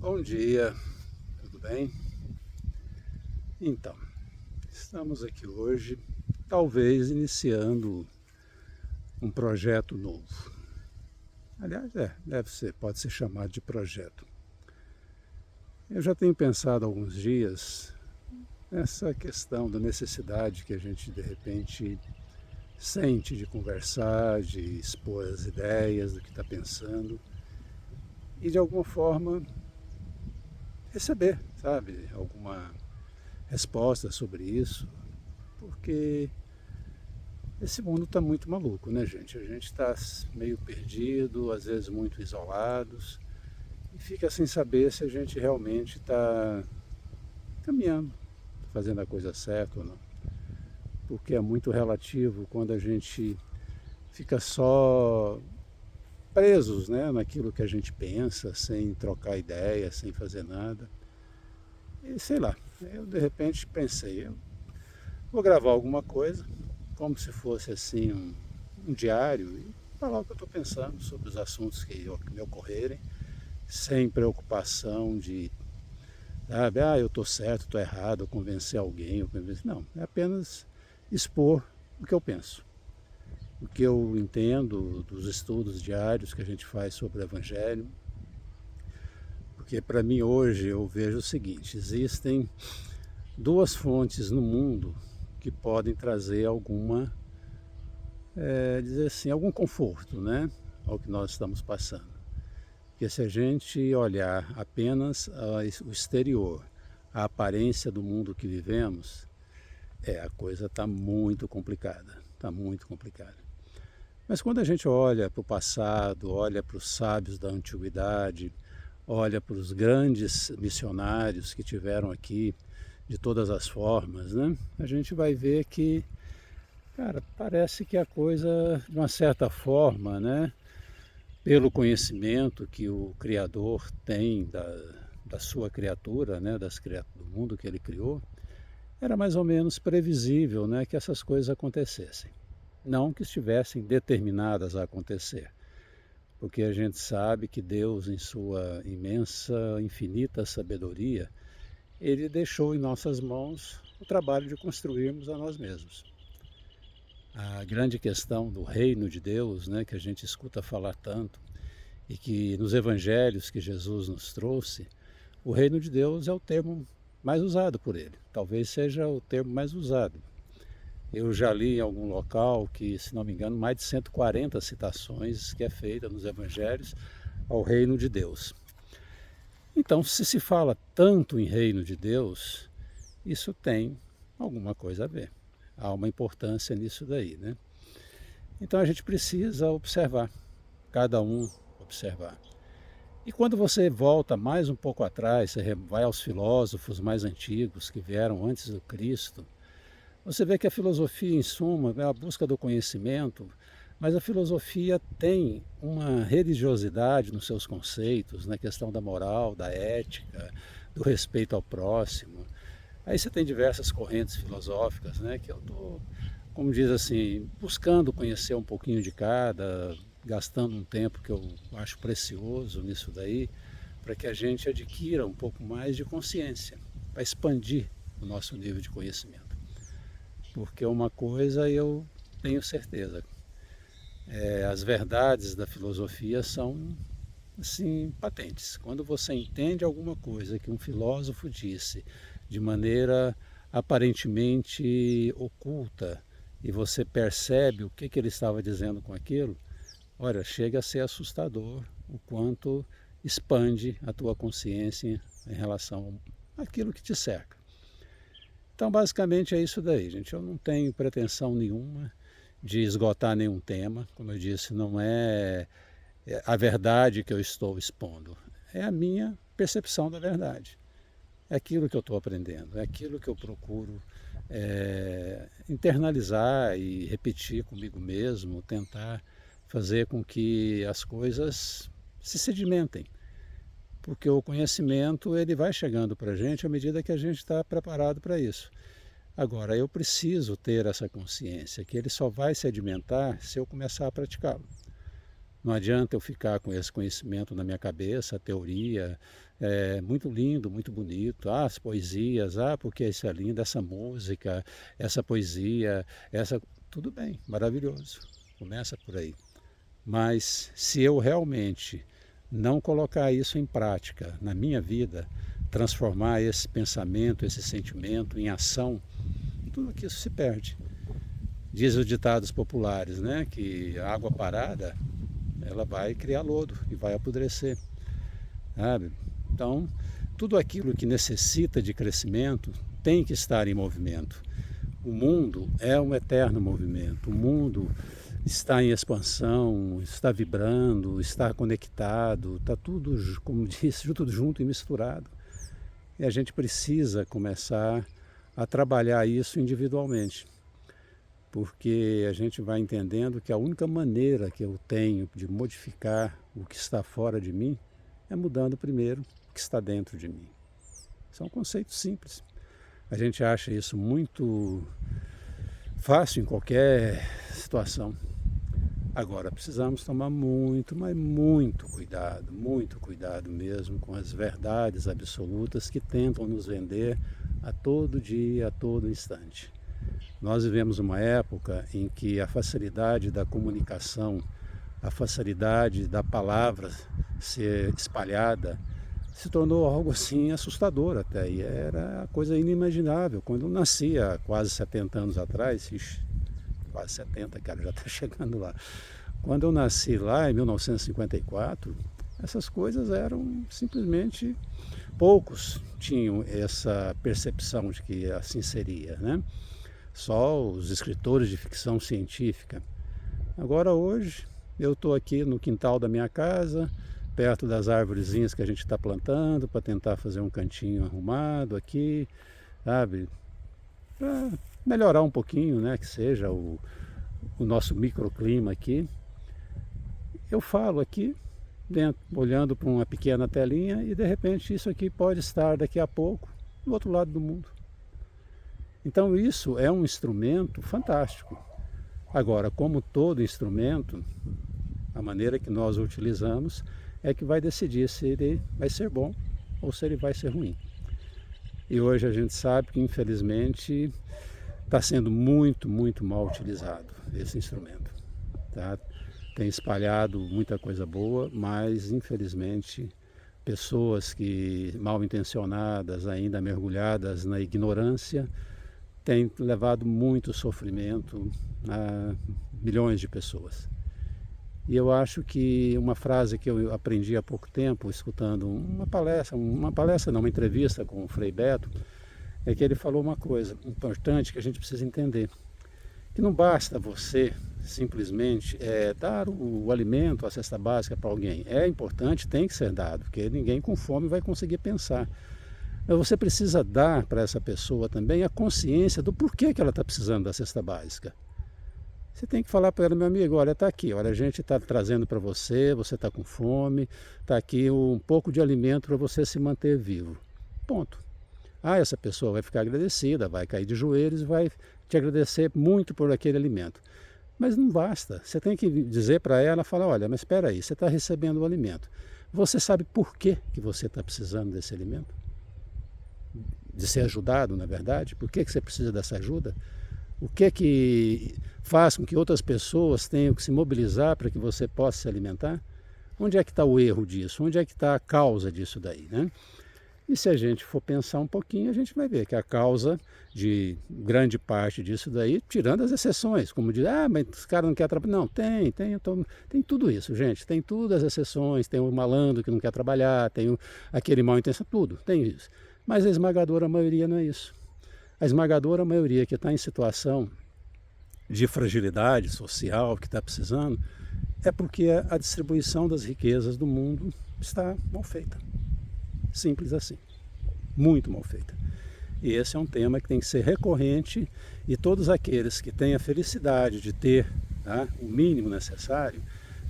Bom dia, tudo bem? Então, estamos aqui hoje, talvez iniciando um projeto novo. Aliás, deve ser, pode ser chamado de projeto. Eu já tenho pensado há alguns dias nessa questão da necessidade que a gente de repente sente de conversar, de expor as ideias do que está pensando e de alguma forma receber, sabe, alguma resposta sobre isso, porque esse mundo está muito maluco, né, gente? A gente está meio perdido, às vezes muito isolados, e fica sem saber se a gente realmente está caminhando, fazendo a coisa certa ou não. Porque é muito relativo quando a gente fica só presos, né, naquilo que a gente pensa, sem trocar ideia, sem fazer nada. E sei lá, eu de repente pensei, eu vou gravar alguma coisa, como se fosse assim um diário, e falar o que eu estou pensando sobre os assuntos que me ocorrerem, sem preocupação de, sabe, eu estou certo, estou errado, convencer alguém, não, é apenas expor o que eu penso, o que eu entendo dos estudos diários que a gente faz sobre o Evangelho, porque para mim hoje eu vejo o seguinte, existem duas fontes no mundo que podem trazer alguma, dizer assim, algum conforto, né, ao que nós estamos passando. Porque se a gente olhar apenas o exterior, a aparência do mundo que vivemos, a coisa está muito complicada, está muito complicada. Mas quando a gente olha para o passado, olha para os sábios da antiguidade, olha para os grandes missionários que tiveram aqui de todas as formas, né? A gente vai ver que, cara, parece que a coisa, de uma certa forma, né? Pelo conhecimento que o Criador tem da sua criatura, né? Do mundo que ele criou, era mais ou menos previsível, né? Que essas coisas acontecessem. Não que estivessem determinadas a acontecer, porque a gente sabe que Deus, em sua imensa, infinita sabedoria, ele deixou em nossas mãos o trabalho de construirmos a nós mesmos. A grande questão do reino de Deus, né, que a gente escuta falar tanto, e que nos evangelhos que Jesus nos trouxe, o reino de Deus é o termo mais usado por ele. Talvez seja o termo mais usado. Eu já li em algum local que, se não me engano, mais de 140 citações que é feita nos evangelhos ao reino de Deus. Então, se fala tanto em reino de Deus, isso tem alguma coisa a ver. Há uma importância nisso daí, né? Então a gente precisa observar, cada um observar. E quando você volta mais um pouco atrás, você vai aos filósofos mais antigos que vieram antes do Cristo, você vê que a filosofia, em suma, é a busca do conhecimento, mas a filosofia tem uma religiosidade nos seus conceitos, na questão da moral, da ética, do respeito ao próximo. Aí você tem diversas correntes filosóficas, né, que eu estou, como diz assim, buscando conhecer um pouquinho de cada, gastando um tempo que eu acho precioso nisso daí, para que a gente adquira um pouco mais de consciência, para expandir o nosso nível de conhecimento. Porque uma coisa eu tenho certeza, as verdades da filosofia são assim patentes. Quando você entende alguma coisa que um filósofo disse de maneira aparentemente oculta e você percebe o que ele estava dizendo com aquilo, olha, chega a ser assustador o quanto expande a tua consciência em relação àquilo que te cerca. Então, basicamente é isso daí, gente. Eu não tenho pretensão nenhuma de esgotar nenhum tema. Como eu disse, não é a verdade que eu estou expondo. É a minha percepção da verdade. É aquilo que eu estou aprendendo, é aquilo que eu procuro internalizar e repetir comigo mesmo, tentar fazer com que as coisas se sedimentem. Porque o conhecimento ele vai chegando para a gente à medida que a gente está preparado para isso. Agora, eu preciso ter essa consciência que ele só vai sedimentar se eu começar a praticá-lo. Não adianta eu ficar com esse conhecimento na minha cabeça, a teoria, é muito lindo, muito bonito. Ah, as poesias, porque isso é lindo, essa música, essa poesia, essa... Tudo bem, maravilhoso. Começa por aí. Mas se eu realmente não colocar isso em prática na minha vida, transformar esse pensamento, esse sentimento em ação, tudo que isso se perde. Diz os ditados populares, né, que a água parada, ela vai criar lodo e vai apodrecer, sabe? Então, tudo aquilo que necessita de crescimento tem que estar em movimento. O mundo é um eterno movimento, o mundo está em expansão, está vibrando, está conectado, está tudo, como disse, tudo junto e misturado. E a gente precisa começar a trabalhar isso individualmente, porque a gente vai entendendo que a única maneira que eu tenho de modificar o que está fora de mim é mudando primeiro o que está dentro de mim. Isso é um conceito simples. A gente acha isso muito fácil em qualquer situação. Agora, precisamos tomar muito, mas muito cuidado mesmo com as verdades absolutas que tentam nos vender a todo dia, a todo instante. Nós vivemos uma época em que a facilidade da comunicação, a facilidade da palavra ser espalhada, se tornou algo assim assustador até, e era coisa inimaginável. Quando eu nasci há quase 70 anos atrás, quase 70, cara, já está chegando lá. Quando eu nasci lá, em 1954, essas coisas eram simplesmente... Poucos tinham essa percepção de que assim seria, né? Só os escritores de ficção científica. Agora hoje, eu estou aqui no quintal da minha casa, perto das árvorezinhas que a gente está plantando, para tentar fazer um cantinho arrumado aqui, sabe? Para melhorar um pouquinho, né? Que seja o nosso microclima aqui. Eu falo aqui, dentro, olhando para uma pequena telinha, e de repente isso aqui pode estar daqui a pouco do outro lado do mundo. Então isso é um instrumento fantástico. Agora, como todo instrumento, a maneira que nós o utilizamos é que vai decidir se ele vai ser bom ou se ele vai ser ruim. E hoje a gente sabe que, infelizmente, está sendo muito, muito mal utilizado esse instrumento. Tá? Tem espalhado muita coisa boa, mas, infelizmente, pessoas que mal intencionadas, ainda mergulhadas na ignorância, têm levado muito sofrimento a milhões de pessoas. E eu acho que uma frase que eu aprendi há pouco tempo, escutando uma entrevista com o Frei Beto, é que ele falou uma coisa importante que a gente precisa entender. Que não basta você simplesmente dar o alimento, a cesta básica para alguém. É importante, tem que ser dado, porque ninguém com fome vai conseguir pensar. Mas você precisa dar para essa pessoa também a consciência do porquê que ela está precisando da cesta básica. Você tem que falar para ela, meu amigo, olha, está aqui, olha, a gente está trazendo para você, você está com fome, está aqui um pouco de alimento para você se manter vivo. Ponto. Essa pessoa vai ficar agradecida, vai cair de joelhos e vai te agradecer muito por aquele alimento. Mas não basta, você tem que dizer para ela, falar, olha, mas espera aí, você está recebendo o alimento. Você sabe por que você está precisando desse alimento? De ser ajudado, na verdade? Por que você precisa dessa ajuda? O que faz com que outras pessoas tenham que se mobilizar para que você possa se alimentar? Onde é que está o erro disso? Onde é que está a causa disso daí, né? E se a gente for pensar um pouquinho, a gente vai ver que a causa de grande parte disso daí, tirando as exceções, como diz, mas esse cara não quer trabalhar. Não, tem tudo isso, gente, tem todas as exceções, tem o malandro que não quer trabalhar, tem aquele mal intenção, tudo, tem isso. Mas a esmagadora maioria não é isso. A esmagadora maioria que está em situação de fragilidade social, que está precisando, é porque a distribuição das riquezas do mundo está mal feita. Simples assim. Muito mal feita. E esse é um tema que tem que ser recorrente, e todos aqueles que têm a felicidade de ter o mínimo necessário,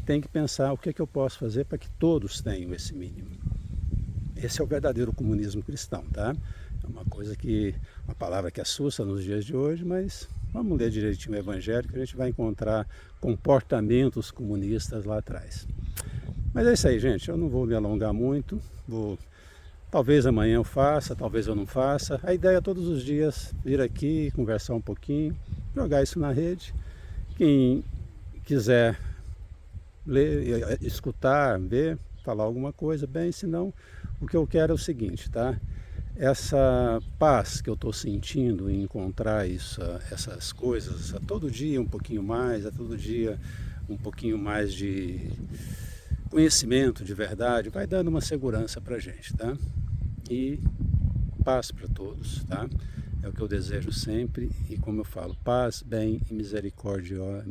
têm que pensar o que é que eu posso fazer para que todos tenham esse mínimo. Esse é o verdadeiro comunismo cristão, tá? É uma palavra que assusta nos dias de hoje, mas Vamos ler direitinho o Evangelho, que a gente vai encontrar comportamentos comunistas lá atrás. Mas é isso aí, gente. Eu não vou me alongar muito. Talvez amanhã eu faça, talvez eu não faça. A ideia é todos os dias vir aqui, conversar um pouquinho, jogar isso na rede. Quem quiser ler, escutar, ver, falar alguma coisa, bem, senão o que eu quero é o seguinte, tá? Essa paz que eu estou sentindo em encontrar essas coisas, todo dia um pouquinho mais, todo dia um pouquinho mais de conhecimento de verdade, vai dando uma segurança para a gente, tá? E paz para todos, tá? É o que eu desejo sempre e como eu falo, paz, bem e misericórdia.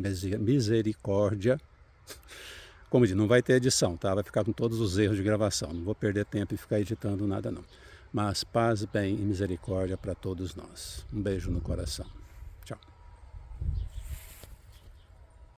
Como diz, não vai ter edição, tá? Vai ficar com todos os erros de gravação, não vou perder tempo e ficar editando nada não. Mas paz, bem e misericórdia para todos nós. Um beijo no coração.